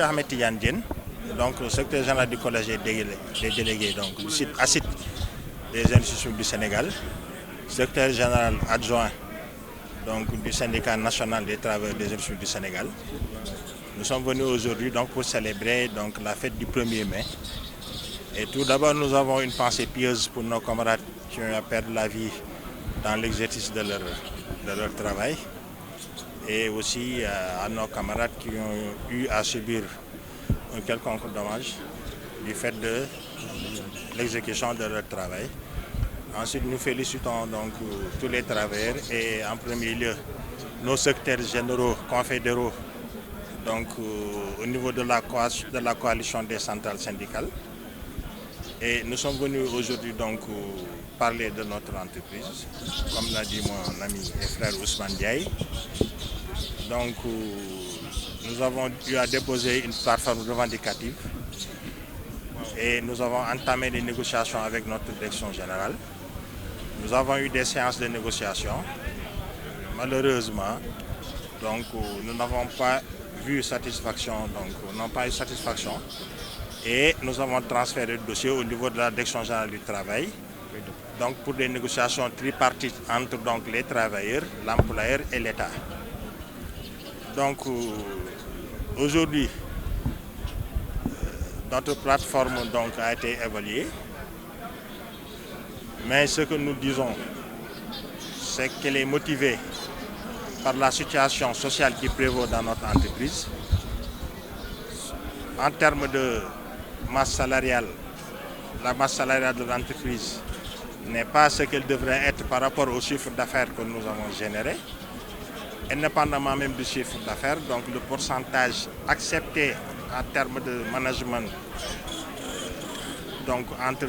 Ahmed Tidiane Diène, donc secrétaire général du collège des délégués donc, du site ACIT des institutions du Sénégal, secrétaire général adjoint donc, du syndicat national des travailleurs des institutions du Sénégal. Nous sommes venus aujourd'hui donc, pour célébrer donc, la fête du 1er mai. Et tout d'abord, nous avons une pensée pieuse pour nos camarades qui ont perdu la vie dans l'exercice de leur travail. Et aussi à nos camarades qui ont eu à subir un quelconque dommage du fait de l'exécution de leur travail. Ensuite, nous félicitons donc tous les travailleurs et en premier lieu nos secrétaires généraux confédéraux donc, au niveau de la coalition des centrales syndicales. Et nous sommes venus aujourd'hui donc parler de notre entreprise, comme l'a dit mon ami et frère Ousmane Diaye. Donc, nous avons eu à déposer une plateforme revendicative et nous avons entamé des négociations avec notre direction générale. Nous avons eu des séances de négociation. Malheureusement, donc, nous n'avons pas vu satisfaction, donc nous n'avons pas eu satisfaction et nous avons transféré le dossier au niveau de la direction générale du travail. Donc, pour des négociations tripartites entre donc, les travailleurs, l'employeur et l'État. Donc aujourd'hui, notre plateforme donc, a été évaluée, mais ce que nous disons, c'est qu'elle est motivée par la situation sociale qui prévaut dans notre entreprise. En termes de masse salariale, la masse salariale de l'entreprise n'est pas ce qu'elle devrait être par rapport au chiffre d'affaires que nous avons généré. Indépendamment même du chiffre d'affaires, donc le pourcentage accepté en termes de management donc entre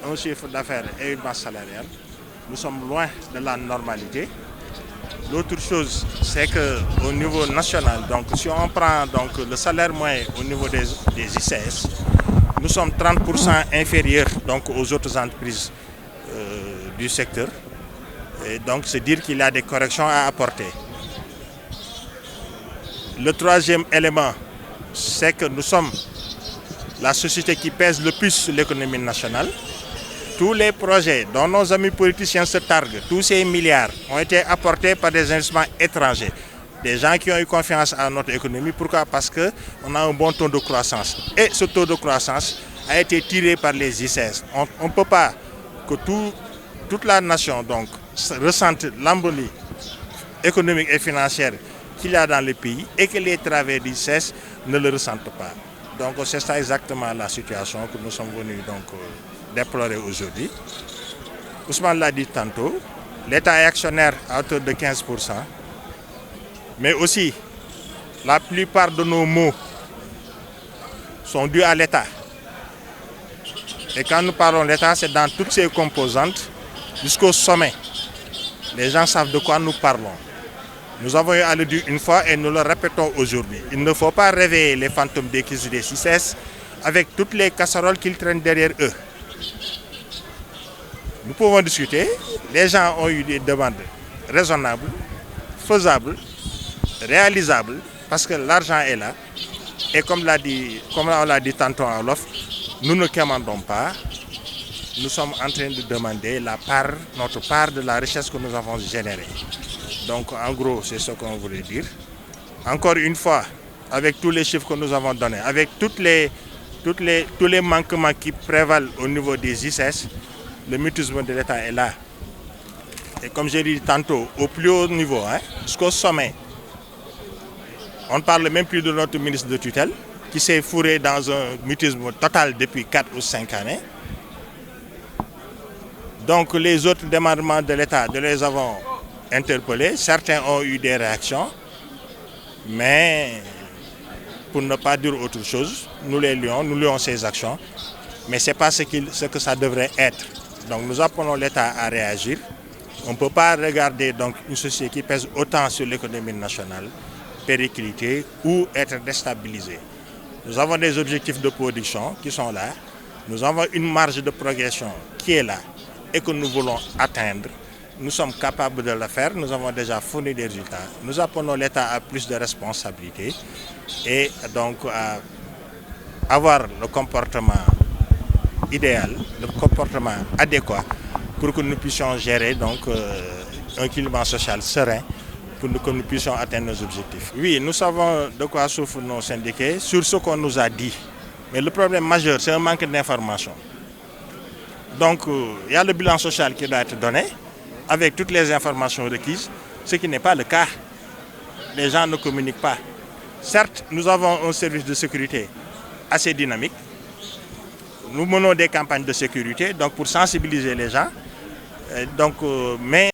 un chiffre d'affaires et une masse salariale, nous sommes loin de la normalité. L'autre chose, c'est qu'au niveau national, donc si on prend donc, le salaire moyen au niveau des ICS, nous sommes 30% inférieurs donc, aux autres entreprises du secteur. Et donc, c'est dire qu'il y a des corrections à apporter. Le troisième élément, c'est que nous sommes la société qui pèse le plus sur l'économie nationale. Tous les projets dont nos amis politiciens se targuent, tous ces milliards, ont été apportés par des investissements étrangers. Des gens qui ont eu confiance à notre économie. Pourquoi? Parce qu'on a un bon taux de croissance. Et ce taux de croissance a été tiré par les ICS. On ne peut pas que toute la nation donc, ressente l'embolie économique et financière qu'il y a dans le pays et que les travailleurs du CES ne le ressentent pas. Donc c'est ça exactement la situation que nous sommes venus donc, déplorer aujourd'hui. Ousmane l'a dit tantôt, l'État est actionnaire à hauteur de 15%, mais aussi la plupart de nos maux sont dus à l'État. Et quand nous parlons d'État, c'est dans toutes ses composantes jusqu'au sommet. Les gens savent de quoi nous parlons. Nous avons eu à le dire une fois et nous le répétons aujourd'hui. Il ne faut pas réveiller les fantômes des crises des CICES avec toutes les casseroles qu'ils traînent derrière eux. Nous pouvons discuter. Les gens ont eu des demandes raisonnables, faisables, réalisables, parce que l'argent est là. Et comme on l'a dit tantôt en Wolof, nous ne commandons pas. Nous sommes en train de demander notre part de la richesse que nous avons générée. Donc en gros, c'est ce qu'on voulait dire. Encore une fois, avec tous les chiffres que nous avons donnés, avec tous les manquements qui prévalent au niveau des ICS, le mutisme de l'État est là. Et comme j'ai dit tantôt, au plus haut niveau, jusqu'au sommet, on ne parle même plus de notre ministre de tutelle, qui s'est fourré dans un mutisme total depuis 4 ou 5 années. Donc les autres démembrements de l'État, nous les avons interpellés. Certains ont eu des réactions, mais pour ne pas dire autre chose, nous lions ces actions, mais ce n'est pas ce que ça devrait être. Donc nous appelons l'État à réagir. On ne peut pas regarder donc, une société qui pèse autant sur l'économie nationale, péricliter ou être déstabilisée. Nous avons des objectifs de production qui sont là. Nous avons une marge de progression qui est là et que nous voulons atteindre. nous sommes capables de le faire, nous avons déjà fourni des résultats. Nous appelons l'État à plus de responsabilités et donc à avoir le comportement idéal, le comportement adéquat pour que nous puissions gérer donc, un climat social serein pour que nous puissions atteindre nos objectifs. Oui, nous savons de quoi souffrent nos syndiqués sur ce qu'on nous a dit. Mais le problème majeur, c'est un manque d'information. Donc, il y a le bilan social qui doit être donné avec toutes les informations requises, ce qui n'est pas le cas. Les gens ne communiquent pas. Certes, nous avons un service de sécurité assez dynamique. Nous menons des campagnes de sécurité donc pour sensibiliser les gens. Mais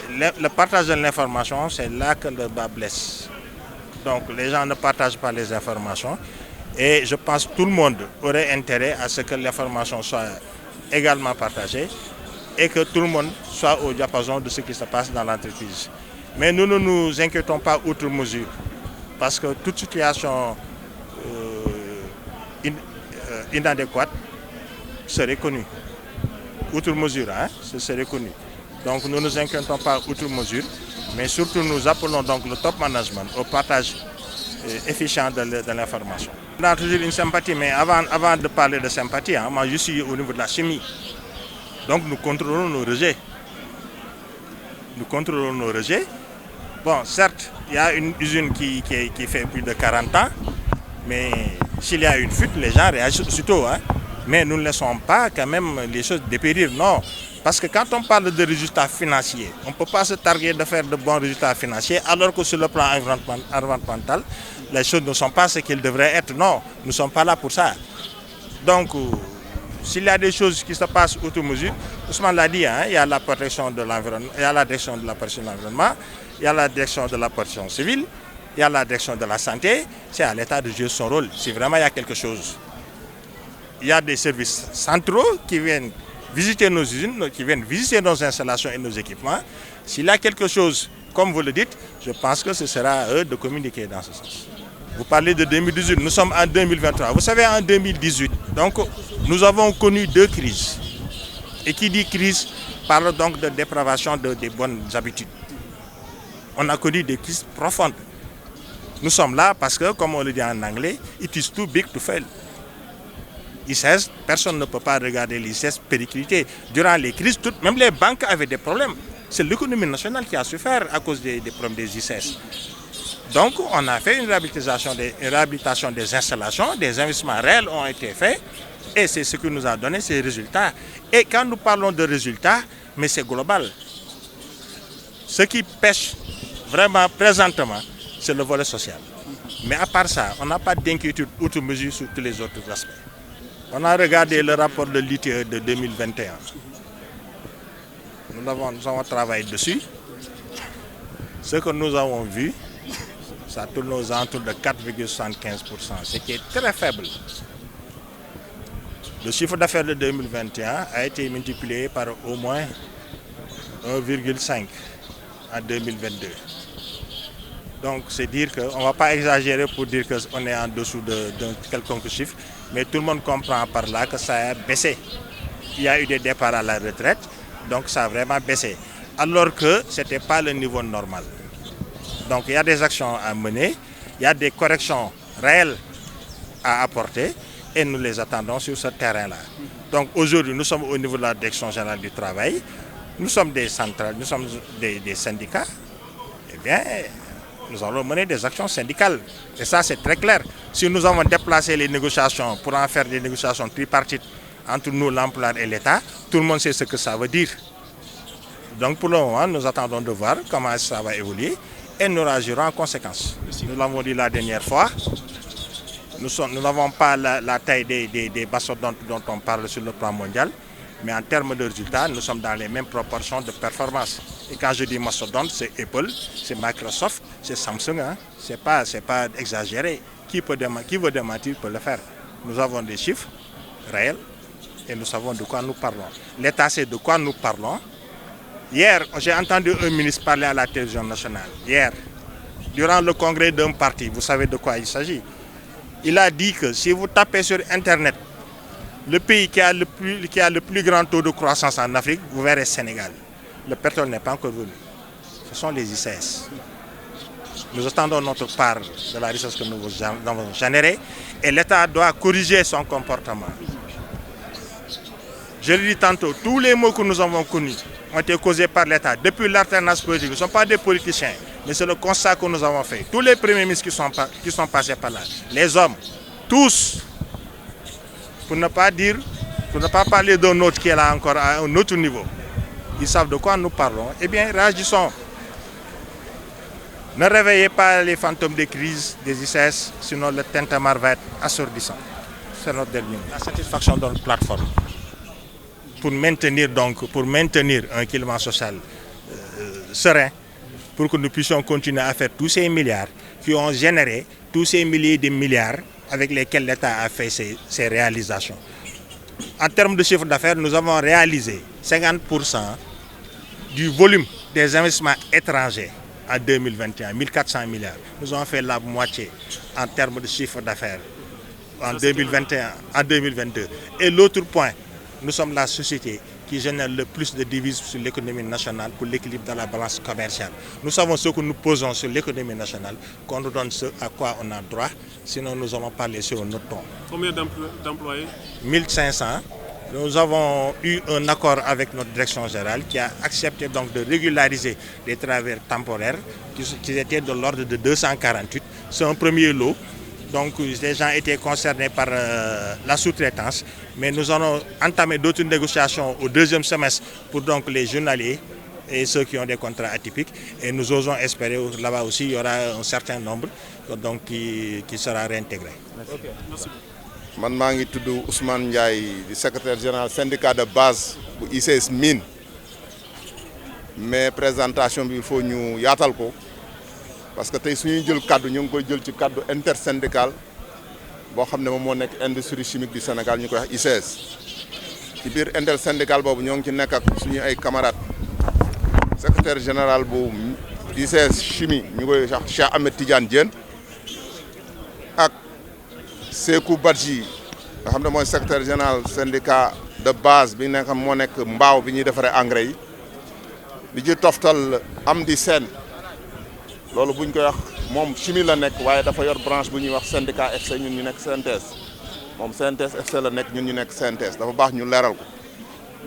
le partage de l'information, c'est là que le bas blesse. Donc les gens ne partagent pas les informations et je pense que tout le monde aurait intérêt à ce que l'information soit également partagée et que tout le monde soit au diapason de ce qui se passe dans l'entreprise. Mais nous ne nous inquiétons pas outre mesure parce que toute situation inadéquate serait connue. Outre mesure, hein, ce serait connu. Donc nous ne nous inquiétons pas outre mesure, mais surtout nous appelons donc le top management au partage efficient de l'information. On a toujours une sympathie, mais avant de parler de sympathie, hein, moi je suis au niveau de la chimie. Donc nous contrôlons nos rejets. Nous contrôlons nos rejets. Bon, certes, il y a une usine qui fait plus de 40 ans, mais s'il y a une fuite, les gens réagissent aussitôt. Hein. Mais nous ne laissons pas quand même les choses dépérir, non. Parce que quand on parle de résultats financiers, on ne peut pas se targuer de faire de bons résultats financiers alors que sur le plan environnemental, les choses ne sont pas ce qu'elles devraient être. Non, nous ne sommes pas là pour ça. Donc, s'il y a des choses qui se passent outre mesure, Ousmane l'a dit, hein, il y a la protection de l'environnement, il y a la direction de la protection de l'environnement, il y a la direction de la protection civile, il y a la direction de la santé. C'est à l'État de jouer son rôle, si vraiment il y a quelque chose. Il y a des services centraux qui viennent visiter nos usines, qui viennent visiter nos installations et nos équipements. S'il y a quelque chose, comme vous le dites, je pense que ce sera à eux de communiquer dans ce sens. Vous parlez de 2018, nous sommes en 2023. Vous savez, en 2018, donc, nous avons connu 2 crises. Et qui dit crise parle donc de dépravation des bonnes habitudes. On a connu des crises profondes. Nous sommes là parce que, comme on le dit en anglais, it is too big to fail. ICS, personne ne peut pas regarder l'ICS péricliter. Durant les crises, même les banques avaient des problèmes. C'est l'économie nationale qui a souffert à cause des problèmes des ICS. Donc, on a fait une réhabilitation des installations, des investissements réels ont été faits et c'est ce qui nous a donné ces résultats. Et quand nous parlons de résultats, mais c'est global. Ce qui pêche vraiment présentement, c'est le volet social. Mais à part ça, on n'a pas d'inquiétude outre mesure sur tous les autres aspects. On a regardé le rapport de l'ITE de 2021. Nous avons travaillé dessus. Ce que nous avons vu, ça tourne aux alentours de 4,75%, ce qui est très faible. Le chiffre d'affaires de 2021 a été multiplié par au moins 1,5 en 2022. Donc c'est dire qu'on ne va pas exagérer pour dire qu'on est en dessous d'un quelconque chiffre, mais tout le monde comprend par là que ça a baissé. Il y a eu des départs à la retraite, donc ça a vraiment baissé. Alors que ce n'était pas le niveau normal. Donc il y a des actions à mener, il y a des corrections réelles à apporter et nous les attendons sur ce terrain-là. Donc aujourd'hui, nous sommes au niveau de la Direction générale du travail, nous sommes des centrales, nous sommes des syndicats, eh bien, nous allons mener des actions syndicales. Et ça, c'est très clair. Si nous avons déplacé les négociations pour en faire des négociations tripartites entre nous, l'employeur et l'État, tout le monde sait ce que ça veut dire. Donc pour le moment, nous attendons de voir comment ça va évoluer et nous réagirons en conséquence. Nous l'avons dit la dernière fois, nous n'avons pas la taille des mastodontes dont on parle sur le plan mondial, mais en termes de résultats, nous sommes dans les mêmes proportions de performance. Et quand je dis mastodonte, c'est Apple, c'est Microsoft, c'est Samsung, hein. C'est pas exagéré. Qui veut démentir peut le faire. Nous avons des chiffres réels et nous savons de quoi nous parlons. L'État sait de quoi nous parlons. Hier, j'ai entendu un ministre parler à la télévision nationale. Hier, durant le congrès d'un parti, vous savez de quoi il s'agit. Il a dit que si vous tapez sur Internet Le pays qui a le plus grand taux de croissance en Afrique, vous verrez Sénégal. Le pétrole n'est pas encore venu. Ce sont les ICS. Nous attendons notre part de la richesse que nous avons générée et l'État doit corriger son comportement. Je le dis tantôt, tous les maux que nous avons connus ont été causés par l'État depuis l'alternance politique. Ce ne sont pas des politiciens, mais c'est le constat que nous avons fait. Tous les premiers ministres qui sont passés par là, les hommes, tous, pour ne pas parler d'un autre qui est là encore à un autre niveau, ils savent de quoi nous parlons. Eh bien, réagissons. Ne réveillez pas les fantômes des crises, des ICS, sinon le tintamarre va être assourdissant. C'est notre dernier. La satisfaction de notre plateforme pour maintenir un climat social serein, pour que nous puissions continuer à faire tous ces milliards qui ont généré tous ces milliers de milliards avec lesquels l'État a fait ses réalisations. En termes de chiffre d'affaires, nous avons réalisé 50% du volume des investissements étrangers en 2021, 1400 milliards. Nous avons fait la moitié en termes de chiffre d'affaires en 2021, en 2022. Et l'autre point, nous sommes la société qui génère le plus de devises sur l'économie nationale pour l'équilibre dans la balance commerciale. Nous savons ce que nous posons sur l'économie nationale, qu'on nous donne ce à quoi on a droit, sinon nous allons parler sur notre ton. Combien d'employés? 1500. Nous avons eu un accord avec notre direction générale qui a accepté donc de régulariser les travailleurs temporaires qui étaient de l'ordre de 248. C'est un premier lot. Donc les gens étaient concernés par la sous-traitance, mais nous allons entamer d'autres négociations au deuxième semestre pour donc les journaliers et ceux qui ont des contrats atypiques. Et nous osons espérer là-bas aussi il y aura un certain nombre donc, qui sera réintégré. Okay. Merci. Man maa ngi tudd Ousmane Ndiaye di secrétaire général syndicat de base bu ICS Mine mais présentation bi il faut ñu yaatal ko parce que tey suñuy jël kaddu ñu ngi koy jël ci kaddu intersyndical boo xam ne moom moo nekk industrie chimique du Sénégal ñu koy wax ICS ci biir intersyndical boobu ñoo ngi ci nekk ak suñu ay camarades secrétaire général bu ICS chimie ñu koy wax Cheikh Ahmed Tidiane Diène ak Sekou Badji nga xam ne mooy secrétaire général syndicat de base bi nga xam moo nekk mbaaw bi ñuy defaree engrais yi di ci toftal Amdi Sène loolu buñ koy wax moom chimie la nekk waaye dafa yor branche bu ñuy wax syndicat FC ñun ñu nekk CNTS moom CNTS FC la nekk ñun ñu nekk CNTS dafa baax ñu leeral ko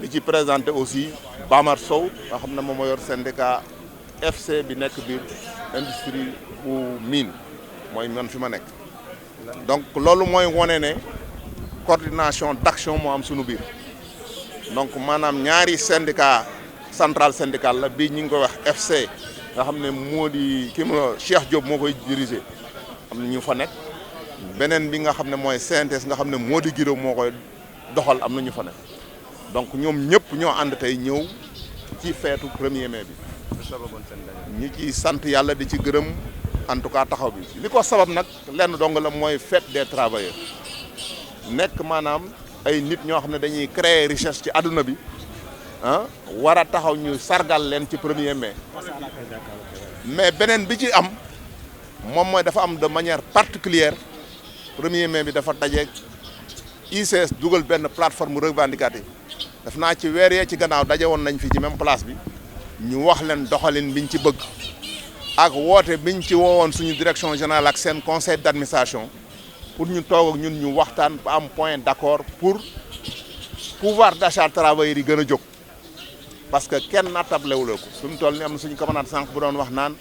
di ci présenté aussi Bamar Sow nga xam ne moom moo yor syndicat FC bi nekk biir industrie bu mine mooy man fi ma nekk donc loolu mooy wane ne coordination d'action moo am suñu biir donc maanaam ñaari syndicat central syndical la bii ñu ngi koy wax FC nga xam ne moo di kii mu Cheikh Diop moo koy diriger am na ñu fa nekk beneen bi nga xam ne mooy CNTS nga xam ne moo di Guiro moo koy doxal am na ñu fa nekk donc ñoom ñëpp ñoo ànd tey ñëw ci feetu 1er mai bi ñu ci sant yàlla di ci gërëm en tout cas taxaw bi li ko sabab nag lenn dong la mooy fête des travailleurs nekk maanaam ay nit ñoo xam ne dañuy créer richesse ci àdduna bi ah war a taxaw ñu sargal leen ci 1er mai mais beneen bi ci am moom mooy dafa am de manière particulière 1er mai bi dafa dajeeg ICS dugal benn plateforme revendicative def naa ci weer yee ci gannaaw daje woon nañ fi ci même place bi ñu wax leen doxalin biñ ci bëgg ak woote biñ ci woowoon suñu direction générale ak seen conseil d'administration pour ñu toog ak ñun ñu waxtaan ba am point d'accord pour pouvoir d'achat travailleurs yi gën a jóg parce que kenn nattablewuloo ko fi mu toll ni am na suñu camarade sànq bu doon wax naan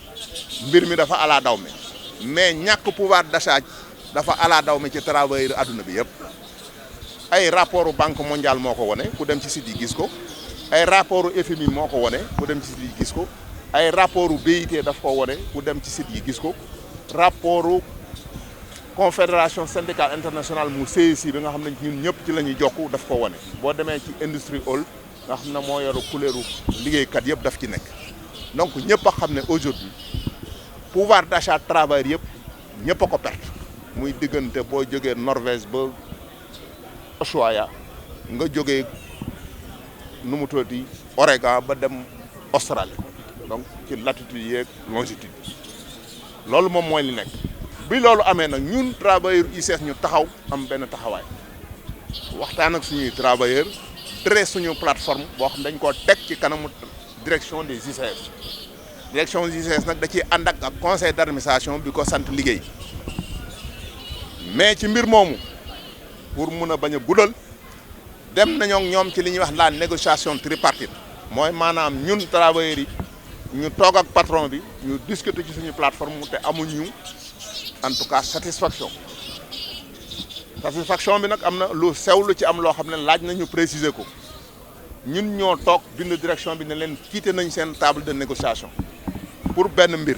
mbir mi dafa ala daw me mais ñàkk pouvoir d'achat dafa ala daw me ci travailleurs adduna bi yëpp ay rapport banque mondiale moo ko wone ku dem ci site yi gis ko ay rapport FMI moo ko wone ku dem ci site yi gis ko ay rapport BIT daf ko wone ku dem ci site yi gis ko rapport confédération syndicale internationale mu CIC bi nga xam ne ñun ñëpp ci la ñuy jokk daf ko wone boo demee ci industrie hall nga xam ne moo yoru couleur liggéeykat yëpp daf ci nekk donc ñëpp a xam ne aujourd'hui pouvoir d'achat travail yëpp ñëpp a ko perte muy diggante boo jógee Norvège ba Ushuaïa nga jógee nu mu tuddati Oregon ba dem Australie donc ci latitude yeeg longitude loolu moom mooy li nekk bi loolu amee nag ñun travailleur ICS ñu taxaw am benn taxawaay waxtaan ak suñuy travailleurs très suñu plateforme boo xam dañ koo teg ci kanamu direction des ICS direction des ICS nag da ciy ànd ak conseil d'administration bi ko sant liggéey mais ci mbir moomu pour mun a bañ a guddal dem nañoo ak ñoom ci li ñuy wax la négociation tripartite mooy maanaam ñun travailleurs yi ñu toog ak patron bi ñu discuter ci suñu plateforme te amuñu en tout cas satisfaction bi nag am na lu sew lu ci am loo xam ne laaj nañu préciser ko ñun ñoo toog bind direction bi ne leen quitté nañ seen table de négociation pour benn mbir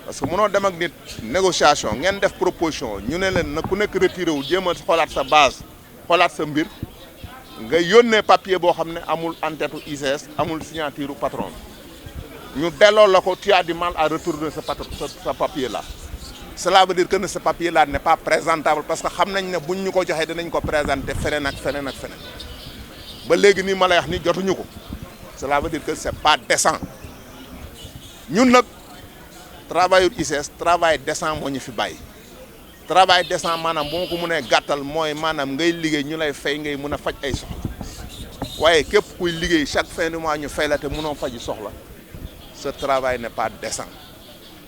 parce que mënoo dem ak nit négociation ngeen def proposition ñu ne leen na ku nekk retiré wu jéem a xoolaat sa base xoolaat sa mbir nga yónnee papier boo xam ne amul en-tête ICS amul signature patron bi ñu delloo la ko tu as du mal à retourner sa papier là. Cela veut dire que ce papier là n'est pas présentable parce que xam nañ ne buñ ñu ko joxee dinañ ko présenter feneen ak feneen ak feneen ba léegi nii ma lay wax ni jotuñu ko cela veut dire que c'est pas décent ñun nag travailleur ICS travail décent moo ñu fi bàyyi travail décent maanaam bu ma ko mënee gàttal mooy maanaam ngay liggéey ñu lay fay ngay mën a faj ay soxla waaye képp kuy liggéey chaque fin du mois ñu fay la te mënoo faji soxla ce travail n'est pas décent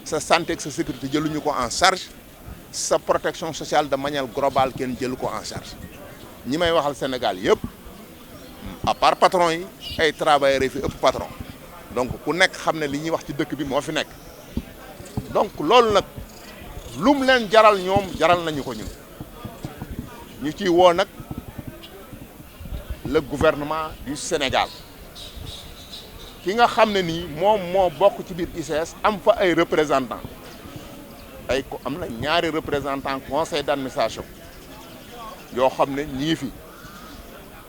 sa santé ak sa sécurité jëluñu ko en charge sa protection sociale de manière globale kenn jëlu ko en charge ñi may waxal Sénégal yëpp à part patron yi ay travailleurs yi fi ëpp patron donc ku nekk xam ne li ñuy wax ci dëkk bi moo fi nekk donc loolu nag lum leen jaral ñoom jaral nañu ko ñun ñu ciy woo nag le gouvernement du Sénégal ki nga xam ne nii moom moo bokk ci biir ICS am fa ay représentants ay ko am na ñaari représentants conseil d'administration yoo xam ne ñii fi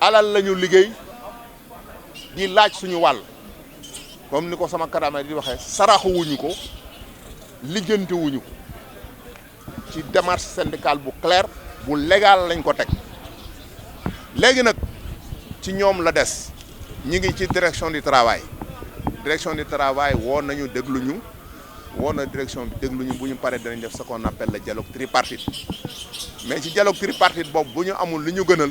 alal la ñu liggéey di laaj suñu wàll comme ni ko sama kadama di waxee saraxuwuñu ko lijjantiwuñu ko ci démarche syndicale bu claire bu légal lañ ko teg léegi nag ci ñoom la des ñi ngi ci direction du travail woo nañu dégluñu woo na direction bi dégluñu bu ñu paree danañ def ce qu'on appelle le dialogue tripartite mais ci dialogue tripartite boobu bu ñu amul li ñu gënal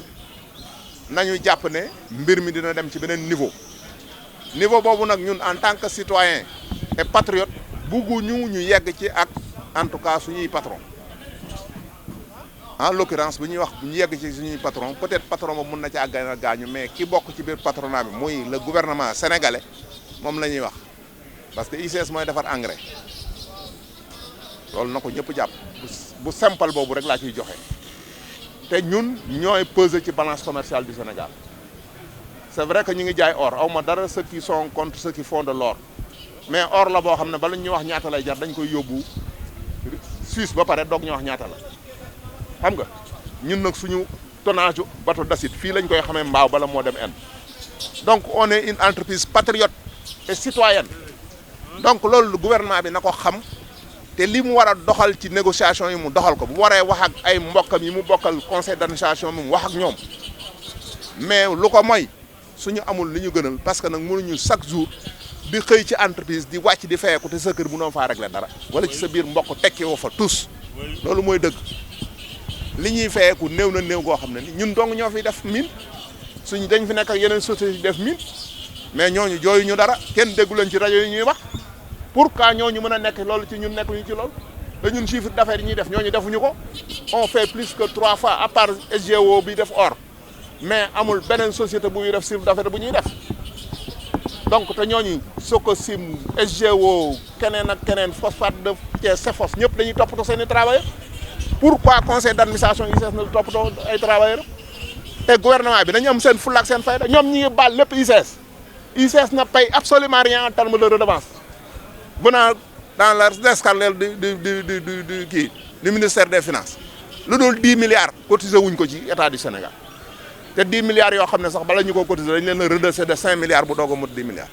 nañu jàpp ne mbir mi dina dem ci beneen niveau boobu nag ñun en tant que citoyen et patriote bugguñu ñu yegg ci ak en tout cas suñuy patron en l'occurrence bu ñuy wax bu ñu yegg ci suñuy patron peut-être patron ba mun na ci àgg gaañu mais ki bokk ci biir patronat bi muy le gouvernement sénégalais moom la ñuy wax parce que ICS mooy defar engrais loolu na ko ñëpp jàpp bu simple boobu rek laa ciy joxe te ñun ñooy peser ci balance commerciale du Sénégal c'est vrai que ñu ngi jaay or aw ma dara ceux qui sont contre ceux qui font de l'or mais or la boo xam ne bala ñuy wax ñaata lay jar dañ koy yóbbu Suisse ba pare doog ñu wax ñaata la xam nga ñun nag suñu tonnage bateau d'acide fii lañ koy xamee mbaaw bala moo dem Inde donc on est une entreprise patriote et citoyenne donc loolu gouvernement bi na ko xam te li mu war a doxal ci négociation yi mu doxal ko bu waree wax ak ay mbokkam yi mu bokkal conseil d'administration bi mu wax ak ñoom mais lu ko mooy suñu amul li ñu gënal parce que nag mënuñu chaque jour di xëy ci entreprise di wàcc di fayeeku te sa kër mënoo faa régler dara wala ci sa biir mbokk tekki woo fa tous loolu mooy dëgg li ñuy fayeeku néew na néew goo xam ne ni ñun dong ñoo fi def mine suñu dañ fi nekk ak yeneen société yi def mine mais ñooñu jooyu ñu dara kenn déggu leen ci rajo yi ñuy wax pourquoi ñooñu mën a nekk loolu ci ñun nekkuñu ci loolu te ñun chiffre d'affaires yi ñuy def ñooñu defuñu ko on fait plus que 3 fois à part SGO bi def or mais amul beneen société bu ñuy def chiffre d'affaires bu ñuy def donc te ñooñu Sococim SGO keneen ak keneen phosphate de Thiès Cefos ñëpp dañuy toppatoo seen i travailleurs pourquoi conseil d'administration ICS na toppatoo ay travailleurs te gouvernement bi dañu am seen fulla ak seen fayda ñoom ñi ngi baal lépp ICS na paye absolument rien en termes de redevance venant dans l'escarcelle du ministère des finances lu dul 10 milliards cotisé wuñ ko ci état du Sénégal te 10 milliards yoo xam ne sax bala ñu ko cotiser dañ leen a redresser de 5 milliards bu doog a mot 10 milliards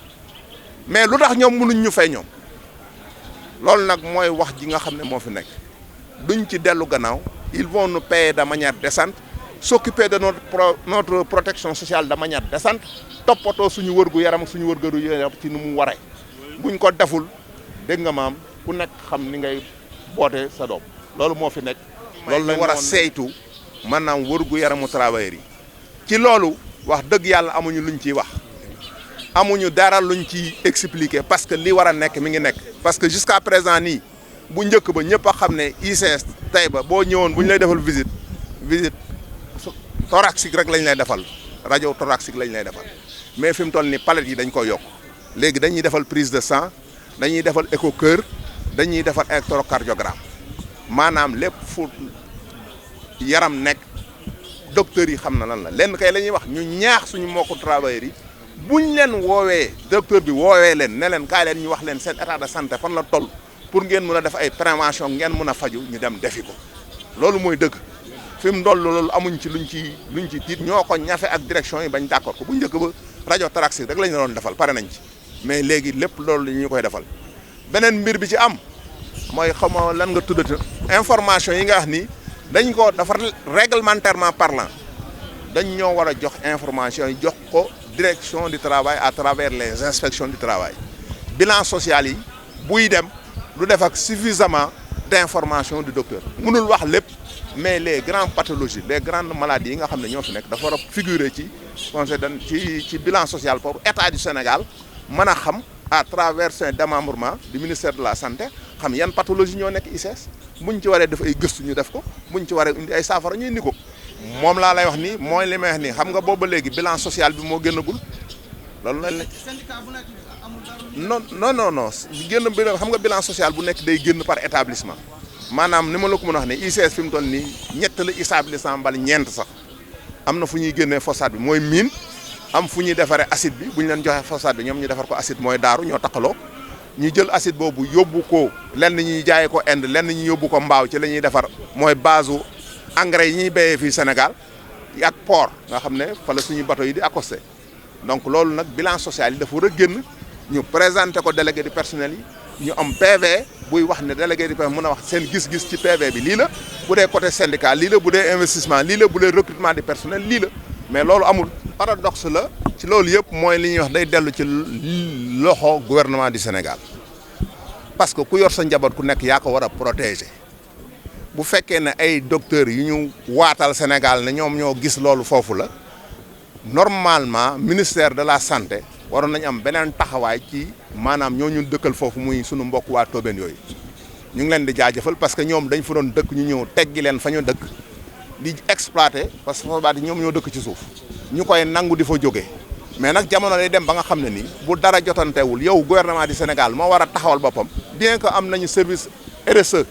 mais lu tax ñoom mënuñ ñu fay ñoom loolu nag mooy wax ji nga xam ne moo fi nekk duñ ci dellu gannaaw ils vont nous payer de manière décente s'occuper de notre protection sociale de manière décente toppatoo suñu wërgu yaram ak suñu wërgu yaram ci nu mu waree buñ ko deful dégg nga maam ku nekk xam ni ngay boote sa doom loolu moo fi nekk. loolu lañ war a saytu maanaam wërgu yaramu travailleurs yi ci loolu wax dëgg yàlla amuñu luñ ciy wax amuñu dara luñ ci expliquer parce que li war a nekk mi ngi nekk parce que jusqu'à présent nii bu njëkk ba ñëpp a xam ne ICS tey ba boo ñëwoon bu ñu lay defal visite thoracique rek lañ lay defal rajo thoracique lañ lay defal mais fi mu toll nii palette yi dañ ko yokk léegi dañuy defal prise de sang dañuy defal écho cœur dañuy defal électrocardiogramme maanaam lépp fu yaram nekk docteurs yi xam na lan la lenn kay la ñuy wax ñu ñaax suñu mbokku travailleurs yi buñ leen woowee docteur bi woowee leen ne leen kaay leen ñu wax leen seen état de santé fan la toll pour ngeen mën a def ay prévention ngeen mën a faju ñu dem defi ko loolu mooy dëgg fi mu doll loolu amuñ ci luñ ci tiit ñoo ko ñafe ak direction yi bañ d'accord ko bu njëkk ba rajo thoracique rek lañ la doon defal pare nañ ci mais léegi lépp loolu ñu koy defal beneen mbir bi ci am mooy xam nga lan nga tuddati information yi nga wax ni dañ ko dafa réglementairement parlant dañ ñoo war a jox information yi jox ko direction du travail à travers les inspections du travail bilan social yi buy dem du def ak suffisamment d'information du docteur mënul wax lépp mais les grandes pathologies les grandes maladies yi nga xam ne ñoo fi nekk dafa war a figurer ci conseil ci bilan social pour état du Sénégal mën a xam à travers son démembrement du ministère de la santé xam yan pathologie ñoo nekk ICS buñ ci waree def ay gëstu ñu def ko buñ ci waree indi ay saafara ñu indi ko moom laa lay wax ni mooy li may wax ni xam nga booba léegi bilan social bi moo génnagul loolu la non génn bi xam nga bilan social bu nekk day génn par établissement maanaam ni ma la ko mën a wax ne ICS fi mu toll nii ñett la établissement mbala ñeent sax am na fu ñuy génnee phosphate bi mooy mine am fu ñuy defaree acide bi bu ñu leen joxee phosphate bi ñoom ñu defar ko acide mooy daaru ñoo taqaloo ñu jël acide boobu yóbbu ko lenn ñuy jaayee ko Inde lenn ñu yóbbu ko mbaaw ci la ñuy defar mooy base engrais yi ñuy béyee fii Sénégal ak port nga xam ne fa la suñu bateau yi di accosté donc loolu nag bilan social yi dafa war a génn ñu présenté ko délégué du personnel yi ñu am PV buy wax ne délégué du personnel mën a wax seen gis-gis ci PV bi lii la bu dee côté syndicat lii la bu dee investissement lii la bu dee recrutement du personnel lii la mais loolu amul paradoxe la ci loolu yëpp mooy li ñuy wax day dellu ci loxo gouvernement du Sénégal parce que ku yor sa njaboot ku nekk yaa ko war a protéger bu fekkee ne ay docteurs yu ñu waatal Sénégal ne ñoom ñoo gis loolu foofu la normalement ministère de la santé waroon nañu am beneen taxawaay ci maanaam ñoo ñu dëkkal foofu muy sunu mbokk waa Tobène yooyu ñu ngi leen di jaajëfal parce que ñoom dañ fa doon dëkk ñu ñëw teggi leen fa ñu dëkk di exploiter parce que foofu ñoom ñoo dëkk ci suuf ñu koy nangu di fa jógee mais nag jamono day dem ba nga xam ne nii bu dara jotantewul yow gouvernement du Sénégal moo war a taxawal boppam bien que am nañu service RSE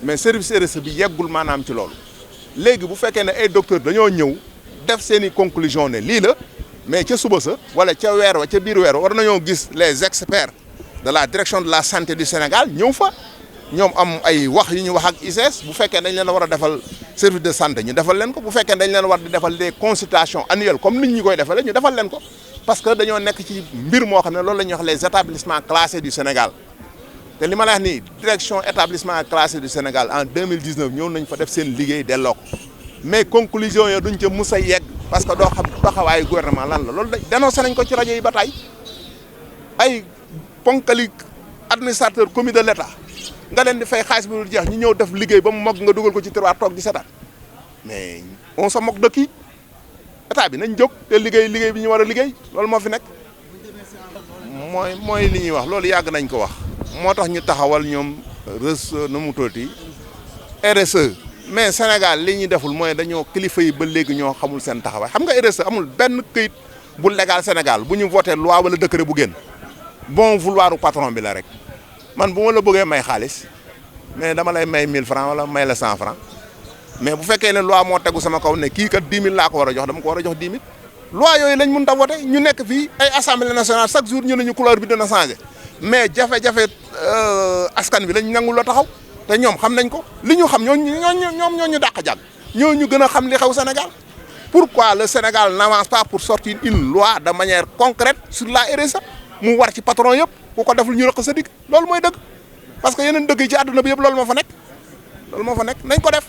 mais service RSE bi yeggul maanaam ci loolu léegi bu fekkee ne ay docteurs dañoo ñëw def seen i conclusion ne lii la mais ca suba sa wala ca weer wa ca biir weer war nañoo gis les experts de la direction de la santé du Sénégal ñëw fa ñoom am ay wax yu ñu wax ak ICS bu fekkee dañ leen war a defal service de santé ñu defal leen ko bu fekkee dañ leen war di defal des consultations annuelles comme nit ñi koy defalee ñu defal leen ko parce que dañoo nekk ci mbir moo xam ne loolu la ñuy wax les établissements classés du Sénégal te li ma la wax nii direction établissement classé du Sénégal en 2019 ñëw nañ fa def seen liggéey delloo ko mais conclusion yo duñ ca mus a yegg parce que doo xam taxawaayu gouvernement lan la loolu dénoncé nañ ko ci rajo yi ba tey ay ponkali administrateur commis de l'État nga leen di fay xaalis bi dul jeex ñu ñëw def liggéey ba mu mokk nga dugal ko ci tiroir toog di seetaan mais on se moque de qui état bi nañ jóg te liggéey bi ñu war a liggéey loolu moo fi nekk mooy li ñuy wax loolu yàgg nañ ko wax moo tax ñu taxawal ñoom nu mu tuuti RSE mais Sénégal li ñuy deful mooy dañoo kilifa yi ba léegi ñoo xamul seen taxawaay xam nga RSE amul benn këyit bu légal Sénégal bu ñu voté loi wala décret bu génn bon vouloir u patron bi la rek man bu ma la bëggee may xaalis mais dama lay may 1000 francs wala may la 100 francs mais bu fekkee ne loi moo tegu sama kaw ne kii kat 10 000 laa ko war a jox dama ko war a jox 10 000 loi yooyu lañ mën a voté ñu nekk fii ay assemblée nationale chaque jour ñu ne ñu couleur bi dina changé mais jafe-jafe askan bi lañ nangul la taxaw te ñoom xam nañ ko li ñu xam ñoo ñu dàq jàng ñoo ñu gën a xam li xew Sénégal pourquoi le Sénégal n'avance pas pour sortir une loi de manière concrète sur la RSE mu war ci patron yëpp ku ko deful ñu rëq sa digg loolu mooy dëgg parce que yeneen dëgg yi ci àdduna bi yëpp loolu moo fa nekk nañ ko def